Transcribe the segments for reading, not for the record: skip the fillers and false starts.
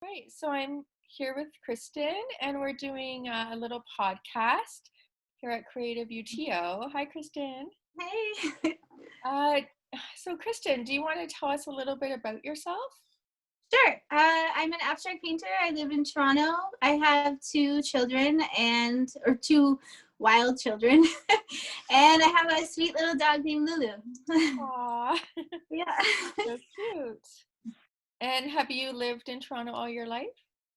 Right, so I'm here with Kristen, and we're doing a little podcast here at CreativeUTO. Hi, Kristen. Hey. Uh, so, Kristen, do you want to tell us a little bit about yourself? Sure. I'm an abstract painter. I live in Toronto. I have two children or two wild children. And I have a sweet little dog named Lulu. Aw, Yeah. so cute. And have you lived in Toronto all your life?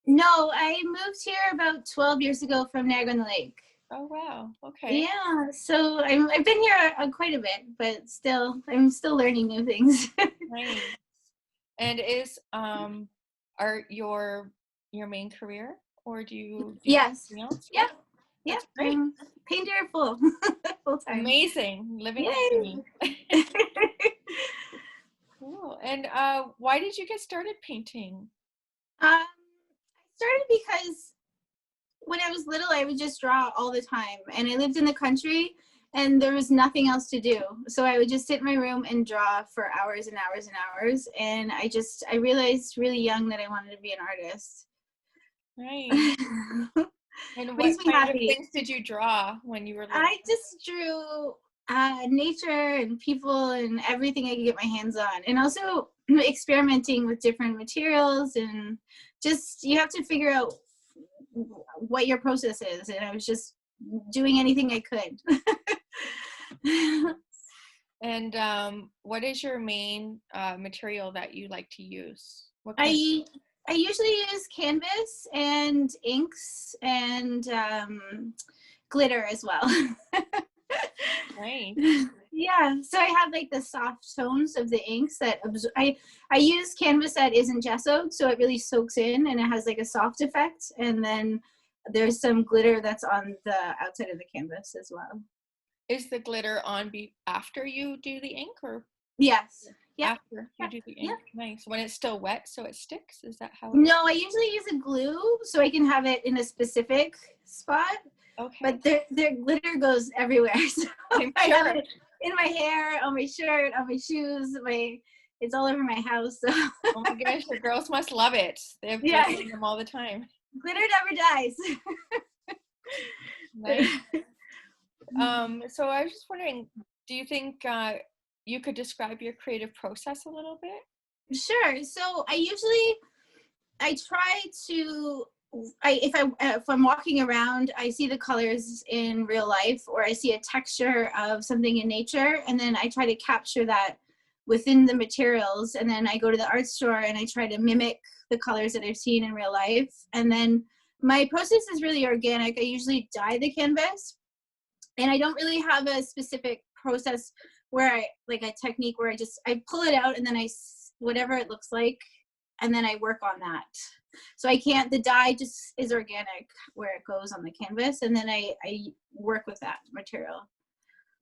No, I moved here about 12 years ago from Niagara-on-the-Lake. Oh, wow. Okay. Yeah, so I've been here quite a bit, but I'm still learning new things. Nice. And is art your main career, or do you do Yes. something else? Yeah. Yeah. That's great. I'm painter full time. Amazing. Living the Yay. dream. Cool. And why did you get started painting? I started because when I was little, I would just draw all the time. And I lived in the country and there was nothing else to do. So I would just sit in my room and draw for hours and hours and hours. And I realized really young that I wanted to be an artist. Right. And what Makes me kind of happy. things did you draw when you were little? I just drew nature and people and everything I could get my hands on. And also experimenting with different materials, and just you have to figure out what your process is, and I was just doing anything I could. And what is your main material that you like to use? What kind I usually use canvas and inks and glitter as well. Right. Yeah, so I have like the soft tones of the inks that I use canvas that isn't gessoed, so it really soaks in and it has like a soft effect. And then there's some glitter that's on the outside of the canvas as well. Is the glitter on after you do the ink, or Yes. Yeah. after you do the ink? Yeah. Nice. When it's still wet, so it sticks? Is that how? No, I usually use a glue so I can have it in a specific spot. Okay. But their glitter goes everywhere. So I'm I sure. have it in my hair, on my shirt, on my shoes, it's all over my house. So. Oh my gosh, the girls must love it. They have glitter on them all the time. Glitter never dies. Nice. So I was just wondering, do you think you could describe your creative process a little bit? Sure. So I try to, if I'm walking around, I see the colors in real life, or I see a texture of something in nature, and then I try to capture that within the materials. And then I go to the art store and I try to mimic the colors that I've seen in real life. And then my process is really organic. I usually dye the canvas, and I don't really have a specific process where a technique where I pull it out and then whatever it looks like, and then I work on that. So the dye just is organic where it goes on the canvas, and then I work with that material.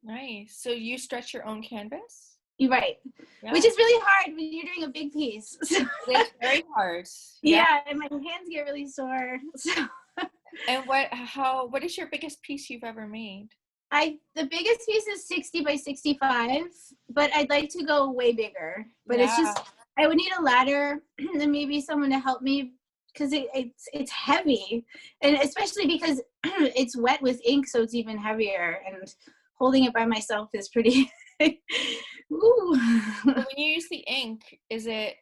Nice. So you stretch your own canvas? You're right. Yeah. Which is really hard when you're doing a big piece. It's very hard. Yeah, and my hands get really sore. So. And what is your biggest piece you've ever made? The biggest piece is 60 by 65, but I'd like to go way bigger. But It's just, I would need a ladder and maybe someone to help me, because it's heavy, and especially because it's wet with ink, so it's even heavier, and holding it by myself is pretty. Ooh. So when you use the ink, is it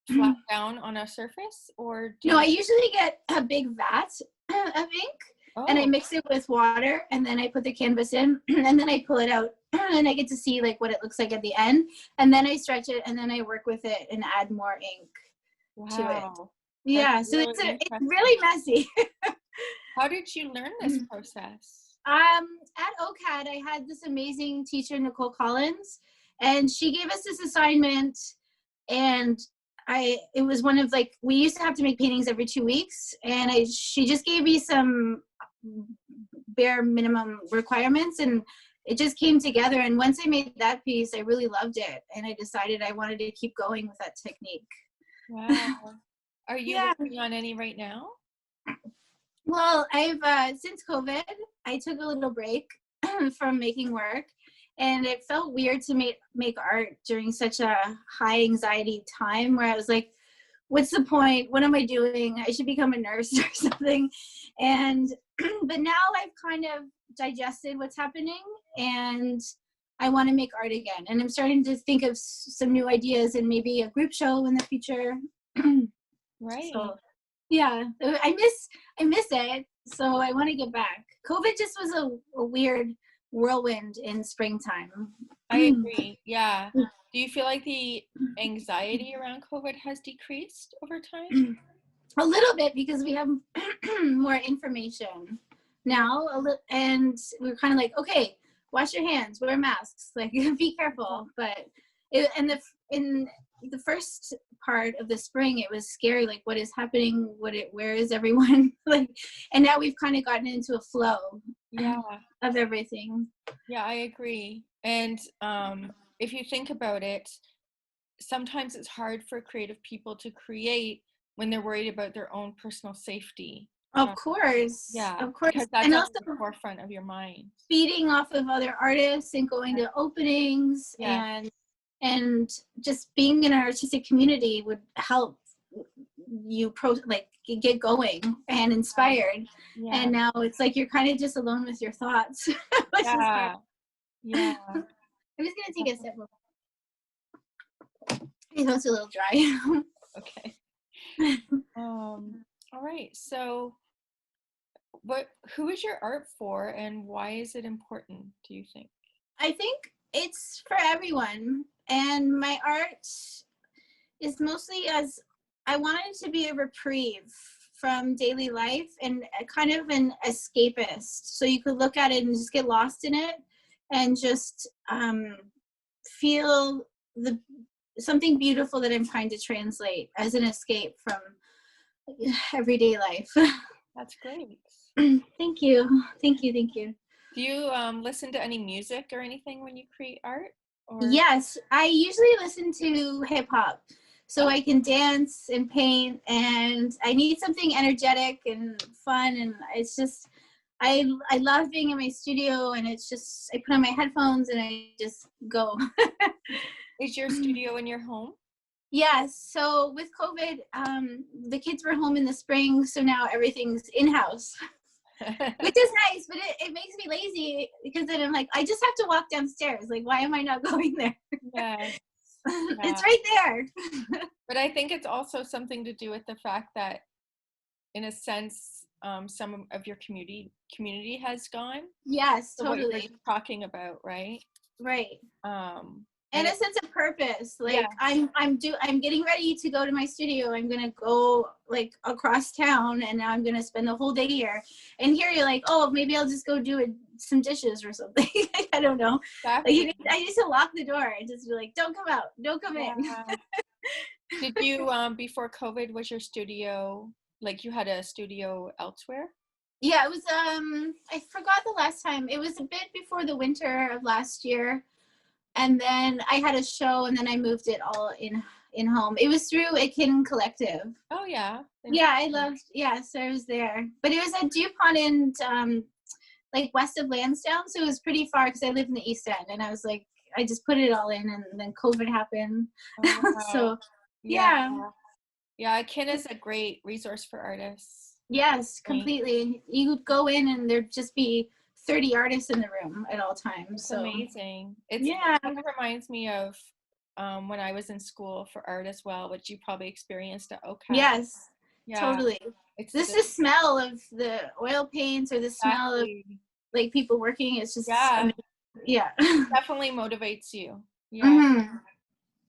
flat down on a surface, or No, I usually get a big vat of ink. Oh. And I mix it with water, and then I put the canvas in, and then I pull it out, and I get to see like what it looks like at the end, and then I stretch it, and then I work with it and add more ink to it. Yeah, so it's really messy. How did you learn this process? At OCAD, I had this amazing teacher, Nicole Collins, and she gave us this assignment, and it was one of we used to have to make paintings every 2 weeks, and she just gave me some bare minimum requirements, and it just came together. And once I made that piece, I really loved it, and I decided I wanted to keep going with that technique. Wow. Are you working on any right now? Well, I've since COVID, I took a little break from making work, and it felt weird to make art during such a high anxiety time, where I was like, what's the point? What am I doing? I should become a nurse or something. And but now I've kind of digested what's happening, and I want to make art again. And I'm starting to think of some new ideas and maybe a group show in the future. Right. So yeah, I miss it. So I want to get back. COVID just was a weird whirlwind in springtime. I agree. Yeah. Do you feel like the anxiety around COVID has decreased over time? A little bit, because we have more information now, and we're kind of like, okay, wash your hands, wear masks, like be careful. But in the first part of the spring, it was scary, like what is happening, where is everyone? Like, and now we've kind of gotten into a flow, Yeah, of everything. yeah, I agree. And if you think about it, sometimes it's hard for creative people to create when they're worried about their own personal safety. Of course, Yeah, of course. because that's And on also the forefront of your mind. feeding off of other artists and going to openings, Yeah, and just being in an artistic community would help you get going and inspired. yeah, And now it's like you're kind of just alone with your thoughts, which is hard. yeah, yeah. I'm just gonna take a sip. It was a little dry. Okay. All right. So, who is your art for, and why is it important, do you think? I think it's for everyone, and my art is mostly as I want it to be a reprieve from daily life and a kind of an escapist. So you could look at it and just get lost in it and just feel something beautiful that I'm trying to translate as an escape from everyday life. That's great. Thank you. Thank you. Thank you. Do you listen to any music or anything when you create art? Or Yes, I usually listen to hip hop so I can dance and paint, and I need something energetic and fun, and it's just I love being in my studio, and it's just I put on my headphones and I just go. is your studio in your home? Yes, so with COVID, the kids were home in the spring, so now everything's in-house, which is nice, but it makes me lazy, because then I'm like, I just have to walk downstairs. Like, why am I not going there? Yeah. It's right there. But I think it's also something to do with the fact that, in a sense, some of your community has gone. Yes, So what you were totally. just talking about, right? Right. And And a sense of purpose. yeah, Like I'm getting ready to go to my studio. I'm gonna go like across town, and now I'm gonna spend the whole day here. And here you're like, oh, maybe I'll just go do some dishes or something. I don't know. exactly. Like I used to lock the door and just be like, don't come out, don't come in. Yeah. Did you before COVID, was your studio, like, you had a studio elsewhere? Yeah, it was I forgot the last time. It was a bit before the winter of last year. And then I had a show, and then I moved it all in home. It was through a Kin Collective. Oh yeah. Yeah, I loved. Yeah, so I was there, but it was at DuPont and like west of Lansdowne, so it was pretty far because I live in the East End, and I was like, I just put it all in, and then COVID happened. Oh, So yeah. yeah, Yeah, Kin is a great resource for artists. yes, completely. You would go in, and there'd just be 30 artists in the room at all times. It's So amazing. It yeah, kind of reminds me of when I was in school for art as well, which you probably experienced at OCAD. yes, Yeah, totally. it's Just the smell of the oil paints, or the smell of exactly. like people working, it's just Yeah, amazing. Yeah. definitely motivates you. Yeah.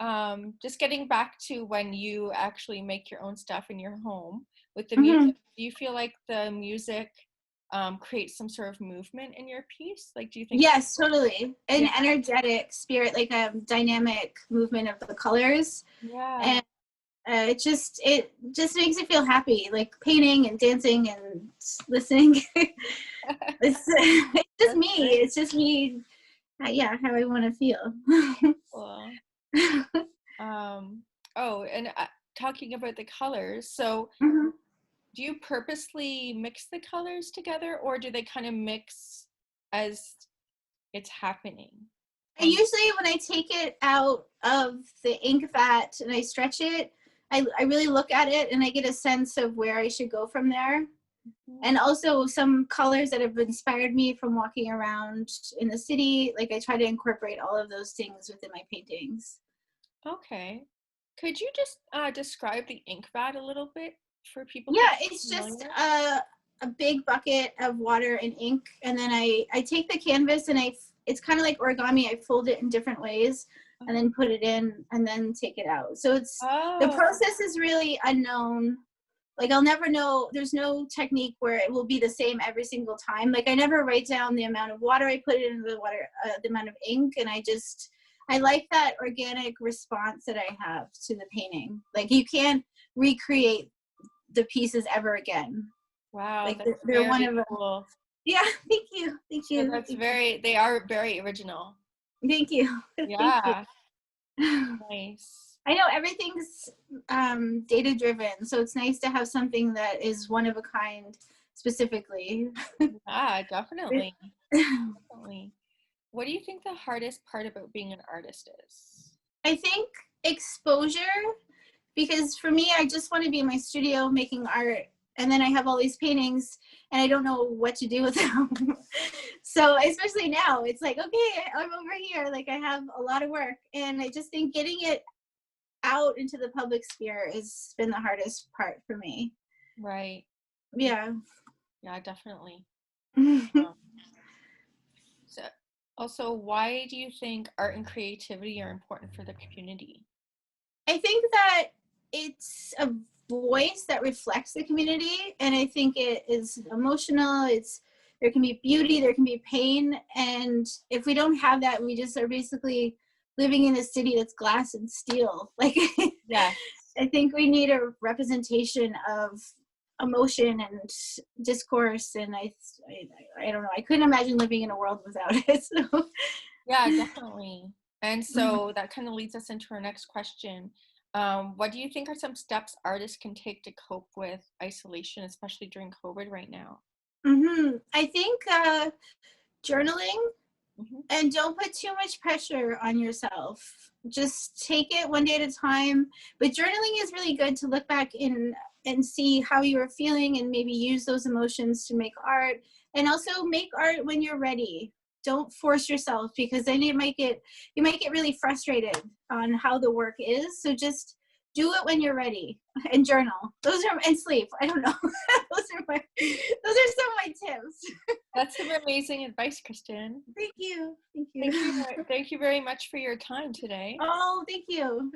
Mhm. Just getting back to when you actually make your own stuff in your home with the Mhm. music, do you feel like the music creates some sort of movement in your piece? Like, do you think? Yes, totally. An Yeah. energetic spirit, like a dynamic movement of the colors, Yeah. and it just makes you feel happy, like painting and dancing and listening. It's just That's me. great. It's just me. Yeah, how I want to feel. Cool. Oh, and talking about the colors, so Mhm. do you purposely mix the colors together, or do they kind of mix as it's happening? I usually, when I take it out of the ink vat and I stretch it, I really look at it and I get a sense of where I should go from there. Mhm. And also some colors that have inspired me from walking around in the city. Like I try to incorporate all of those things within my paintings. Okay. Could you just describe the ink vat a little bit for people who Yeah, aren't it's just familiar? a big bucket of water and ink, and then I take the canvas and it's kind of like origami. I fold it in different ways and Oh. then put it in and then take it out. So it's the Oh. process is really unknown. Like I'll never know. There's no technique where it will be the same every single time. Like I never write down the amount of water I put in the water, the amount of ink, and I like that organic response that I have to the painting. Like you can't recreate the pieces ever again. Wow, Like that's they're one very of them. cool. Yeah, thank you, thank So you, that's very, they are very original. thank you, thank you. Yeah, nice. I know everything's data driven, so it's nice to have something that is one of a kind specifically. Yeah, definitely. Definitely. What do you think the hardest part about being an artist is? I think exposure, because for me, I just want to be in my studio making art, and then I have all these paintings, and I don't know what to do with them. So especially now, it's like, okay, I'm over here, like I have a lot of work, and I just think getting it out into the public sphere has been the hardest part for me. Right. Yeah. Yeah, definitely. I Um, so also, why do you think art and creativity are important for the community? think that it's a voice that reflects the community, and I think it is emotional. It's there can be beauty, there can be pain, and if we don't have that, we just are basically living in a city that's glass and steel. Like Yes. I think we need a representation of emotion and discourse, and I don't know. I couldn't imagine living in a world without it. So. Yeah, definitely. And so that kind of leads us into our next question. What do you think are some steps artists can take to cope with isolation, especially during COVID right now? I think journaling, Hmm. and don't put too much pressure on yourself. Just take it one day at a time. But journaling is really good to look back in and see how you were feeling and maybe use those emotions to make art. And also make art when you're ready. Don't force yourself, because then you might get really frustrated on how the work is. So just do it when you're ready and journal. Those are and sleep. I don't know. Those are some of my tips. That's some amazing advice, Kristen. Thank you. Thank Thank you. you. Thank you very much for your time today. Oh, thank you.